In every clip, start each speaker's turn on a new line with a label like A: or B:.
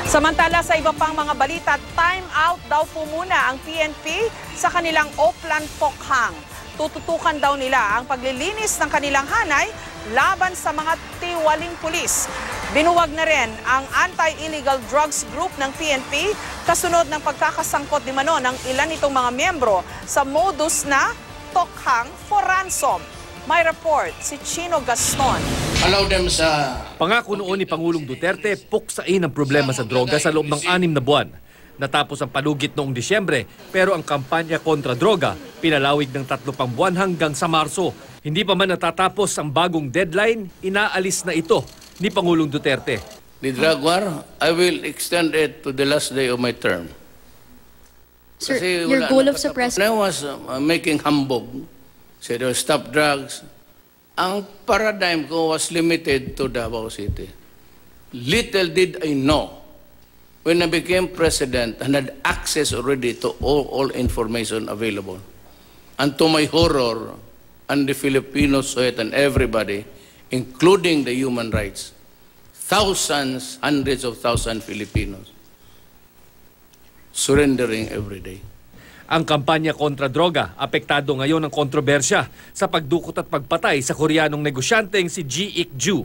A: Samantala sa iba pang mga balita, time out daw po muna ang PNP sa kanilang Oplan Tokhang. Tututukan daw nila ang paglilinis ng kanilang hanay laban sa mga tiwaling pulis. Binuwag na rin ang anti-illegal drugs group ng PNP kasunod ng pagkakasangkot di mano ng ilan itong mga miyembro sa modus na Tokhang for ransom. May report si Chino Gaston.
B: Allow them sa...
C: Pangako noon ni Pangulong Duterte, puksain ang problema sa droga sa loob ng 6 na buwan. Natapos ang palugit noong Disyembre, pero ang kampanya kontra droga pinalawig ng 3 pang buwan hanggang sa Marso. Hindi pa man natatapos ang bagong deadline, inaalis na ito ni Pangulong Duterte.
B: The drug war, I will extend it to the last day of my term.
D: Sir,
B: Kasi
D: your
B: wala
D: goal
B: na
D: of suppressing...
B: I was making humbug, said stop drugs. Ang paradigm ko was limited to Davao City. Little did I know when I became president and had access already to all information available. And to my horror, and the Filipinos saw it and everybody, including the human rights, thousands, hundreds of thousands Filipinos surrendering every day.
C: Ang kampanya kontra droga apektado ngayon ng kontrobersya sa pagdukot at pagpatay sa Koreanong negosyanteng si Ji Ik-ju.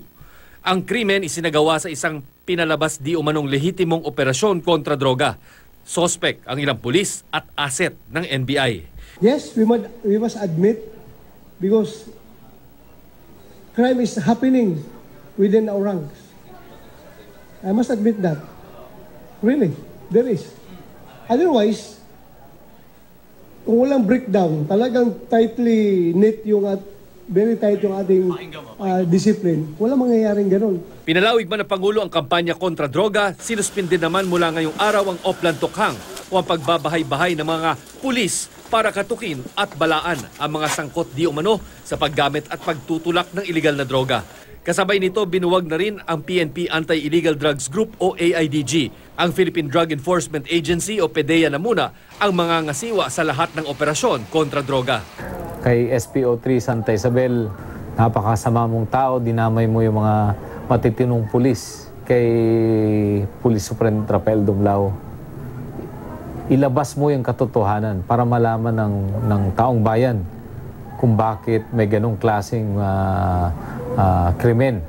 C: Ang krimen isinagawa sa isang pinalabas di umanong lehitimong operasyon kontra droga. Sospek ang ilang pulis at asset ng NBI.
E: Yes, we must admit because crime is happening within our ranks. I must admit that. Really, there is. Otherwise, kung walang breakdown, talagang tightly knit yung very tight yung ating discipline, walang mangyayaring ganun.
C: Pinalawig man ng Pangulo ang kampanya kontra droga, sinuspindi naman mula ngayong araw ang Oplan Tokhang o ang pagbabahay-bahay ng mga pulis para katukin at balaan ang mga sangkot di umano sa paggamit at pagtutulak ng iligal na droga. Kasabay nito, binuwag na rin ang PNP Anti-Illegal Drugs Group o AIDG. Ang Philippine Drug Enforcement Agency o PDEA na muna ang mga ngasiwa sa lahat ng operasyon kontra droga.
F: Kay SPO3 Santa Isabel, napakasama mong tao, dinamay mo yung mga matitinong pulis. Kay Police Superintendent Rafael Dumlao, ilabas mo yung katotohanan para malaman ng taong bayan kung bakit may ganong klaseng krimen.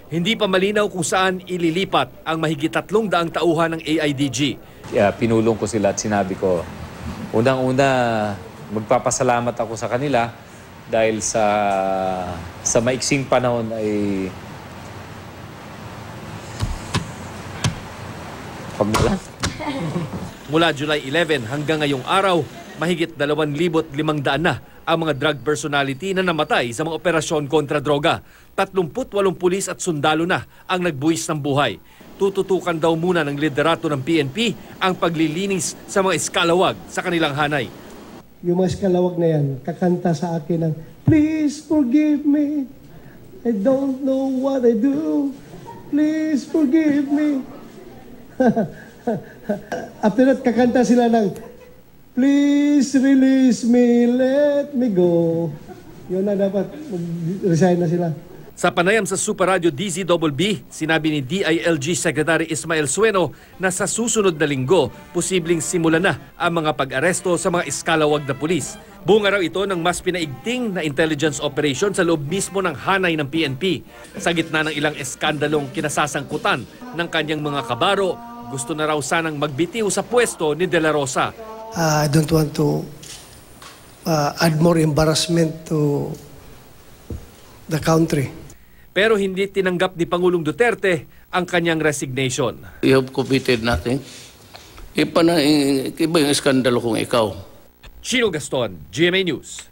C: Hindi pa malinaw kung saan ililipat ang mahigit 300 tauhan ng AIDG.
F: Pinulong ko sila at sinabi ko, unang-una, magpapasalamat ako sa kanila dahil sa maiksing panahon ay
C: Mula July 11 hanggang ngayong araw, mahigit 2,500 na ang mga drug personality na namatay sa mga operasyon kontra droga. 38 pulis at sundalo na ang nagbuwis ng buhay. Tututukan daw muna ng liderato ng PNP ang paglilinis sa mga eskalawag sa kanilang hanay.
E: Yung mga eskalawag na yan, kakanta sa akin ng, please forgive me, I don't know what I do, please forgive me. After that, kakanta sila ng, please release me, let me go. Yun na dapat, resign na sila.
C: Sa panayam sa Super Radio DZBB, sinabi ni DILG Secretary Ismael Sueno na sa susunod na linggo, posibleng simulan na ang mga pag-aresto sa mga eskalawag na pulis. Bunga raw ito ng mas pinaigting na intelligence operation sa loob mismo ng hanay ng PNP. Sa gitna ng ilang eskandalong kinasasangkutan ng kanyang mga kabaro, gusto na raw sanang magbitiw sa pwesto ni De La Rosa.
E: I don't want to add more embarrassment to the country.
C: Pero hindi tinanggap ni Pangulong Duterte ang kanyang resignation.
B: You have committed nothing. Iba yung iskandalo kung ikaw.
C: Chino Gaston, GMA News.